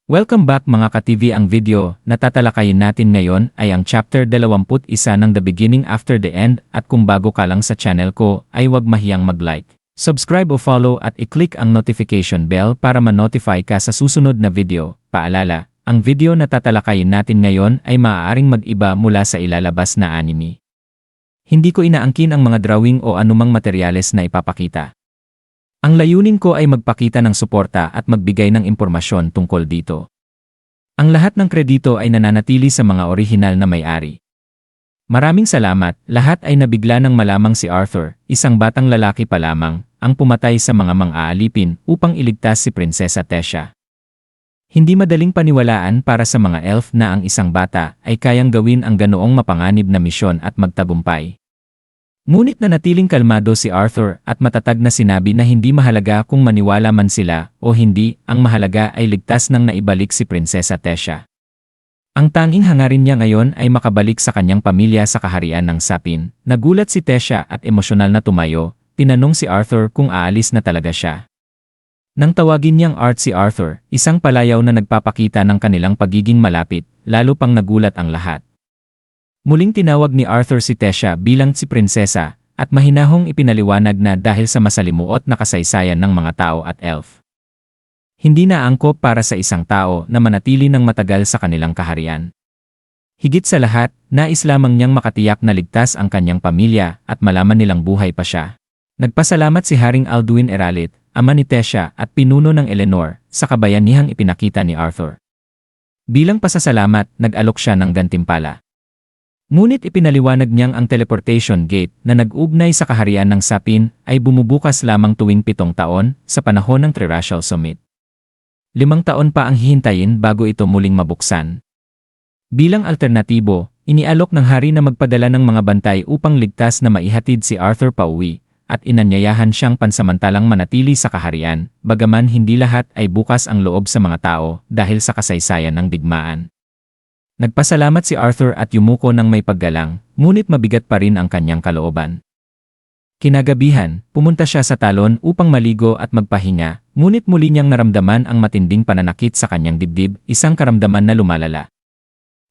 Welcome back mga ka-TV. Ang video na tatalakayin natin ngayon ay ang chapter 21 ng The Beginning After the End, at kung bago ka lang sa channel ko ay huwag mahiyang mag-like, subscribe o follow at i-click ang notification bell para ma-notify ka sa susunod na video. Paalala, ang video na tatalakayin natin ngayon ay maaaring mag-iba mula sa ilalabas na anime. Hindi ko inaangkin ang mga drawing o anumang materyales na ipapakita. Ang layunin ko ay magpakita ng suporta at magbigay ng impormasyon tungkol dito. Ang lahat ng kredito ay nananatili sa mga orihinal na may-ari. Maraming salamat, lahat ay nabigla nang malamang si Arthur, isang batang lalaki pa lamang, ang pumatay sa mga mang-aalipin upang iligtas si Prinsesa Tessia. Hindi madaling paniwalaan para sa mga elf na ang isang bata ay kayang gawin ang ganoong mapanganib na misyon at magtagumpay. Ngunit nanatiling kalmado si Arthur at matatag na sinabi na hindi mahalaga kung maniwala man sila o hindi, ang mahalaga ay ligtas nang naibalik si Prinsesa Tessia. Ang tanging hangarin niya ngayon ay makabalik sa kanyang pamilya sa kaharian ng Sapin. Nagulat si Tessia at emosyonal na tumayo, tinanong si Arthur kung aalis na talaga siya. Nang tawagin niyang Art si Arthur, isang palayaw na nagpapakita ng kanilang pagiging malapit, lalo pang nagulat ang lahat. Muling tinawag ni Arthur si Tessia bilang si prinsesa, at mahinahong ipinaliwanag na dahil sa masalimuot na kasaysayan ng mga tao at elf. Hindi na angkop para sa isang tao na manatili ng matagal sa kanilang kaharian. Higit sa lahat, nais lamang niyang makatiyak na ligtas ang kanyang pamilya at malaman nilang buhay pa siya. Nagpasalamat si Haring Alduin Eralit, ama ni Tessia at pinuno ng Eleanor, sa kabayanihang ipinakita ni Arthur. Bilang pasasalamat, nag-alok siya ng gantimpala. Ngunit ipinaliwanag niyang ang teleportation gate na nag-ugnay sa kaharian ng Sapin ay bumubukas lamang tuwing 7 taon sa panahon ng Triracial Summit. 5 taon pa ang hihintayin bago ito muling mabuksan. Bilang alternatibo, inialok ng hari na magpadala ng mga bantay upang ligtas na maihatid si Arthur pauwi, at inanyayahan siyang pansamantalang manatili sa kaharian, bagaman hindi lahat ay bukas ang loob sa mga tao dahil sa kasaysayan ng digmaan. Nagpasalamat si Arthur at yumuko ng may paggalang, ngunit mabigat pa rin ang kanyang kalooban. Kinagabihan, pumunta siya sa talon upang maligo at magpahinga, ngunit muli niyang naramdaman ang matinding pananakit sa kanyang dibdib, isang karamdaman na lumalala.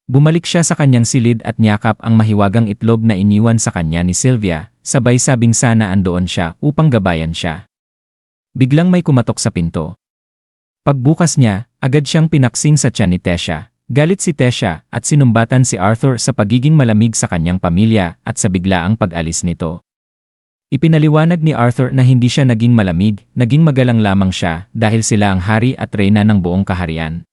Bumalik siya sa kanyang silid at niyakap ang mahiwagang itlog na iniwan sa kanya ni Sylvia, sabay sabing sana andoon siya upang gabayan siya. Biglang may kumatok sa pinto. Pagbukas niya, agad siyang pinaksing sa tiyan ni Tessia. Galit si Tessia at sinumbatan si Arthur sa pagiging malamig sa kanyang pamilya at sa biglaang pag-alis nito. Ipinaliwanag ni Arthur na hindi siya naging malamig, naging magalang lamang siya dahil sila ang hari at reyna ng buong kaharian.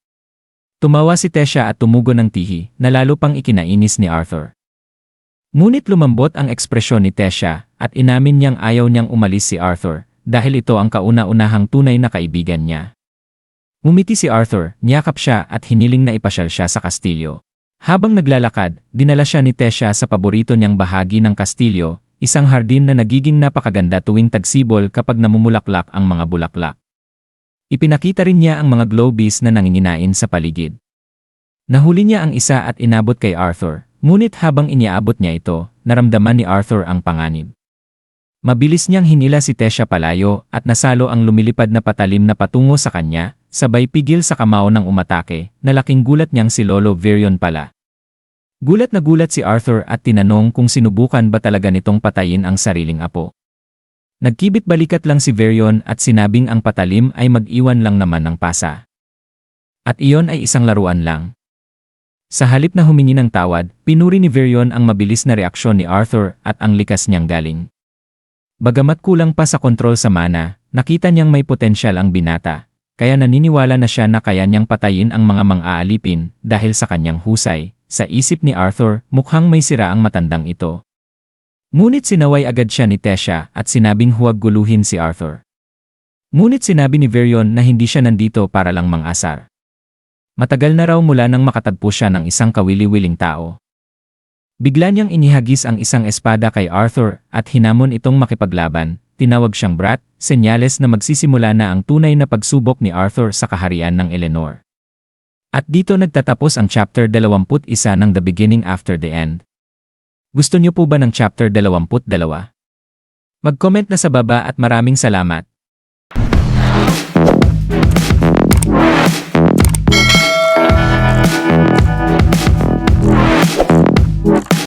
Tumawa si Tessia at tumugon ng tihi na lalo pang ikinainis ni Arthur. Ngunit lumambot ang ekspresyon ni Tessia at inamin niyang ayaw niyang umalis si Arthur dahil ito ang kauna-unahang tunay na kaibigan niya. Umiti si Arthur, niyakap siya at hiniling na ipasyal siya sa kastilyo. Habang naglalakad, dinala siya ni Tessia sa paborito niyang bahagi ng kastilyo, isang hardin na nagiging napakaganda tuwing tagsibol kapag namumulaklak ang mga bulaklak. Ipinakita rin niya ang mga globies na nanginginain sa paligid. Nahuli niya ang isa at inabot kay Arthur, ngunit habang iniabot niya ito, naramdaman ni Arthur ang panganib. Mabilis niyang hinila si Tessia palayo at nasalo ang lumilipad na patalim na patungo sa kanya, sabay pigil sa kamao ng umatake, na laking gulat niyang si Lolo Varian pala. Gulat na gulat si Arthur at tinanong kung sinubukan ba talaga nitong patayin ang sariling apo. Nagkibit balikat lang si Varian at sinabing ang patalim ay mag-iwan lang naman ng pasa. At iyon ay isang laruan lang. Sa halip na humingi ng tawad, pinuri ni Varian ang mabilis na reaksyon ni Arthur at ang likas niyang galing. Bagamat kulang pa sa kontrol sa mana, nakita niyang may potensyal ang binata, kaya naniniwala na siya na kaya niyang patayin ang mga mang-aalipin dahil sa kanyang husay. Sa isip ni Arthur, mukhang may sira ang matandang ito. Ngunit sinaway agad siya ni Tessia at sinabing huwag guluhin si Arthur. Ngunit sinabi ni Varian na hindi siya nandito para lang mang-asar. Matagal na raw mula nang makatagpo siya ng isang kawili-wiling tao. Bigla niyang inihagis ang isang espada kay Arthur at hinamon itong makipaglaban. Tinawag siyang brat, senyales na magsisimula na ang tunay na pagsubok ni Arthur sa kaharian ng Eleanor. At dito nagtatapos ang chapter 21 ng The Beginning After the End. Gusto niyo po ba ng chapter 22? Mag-comment na sa baba at maraming salamat.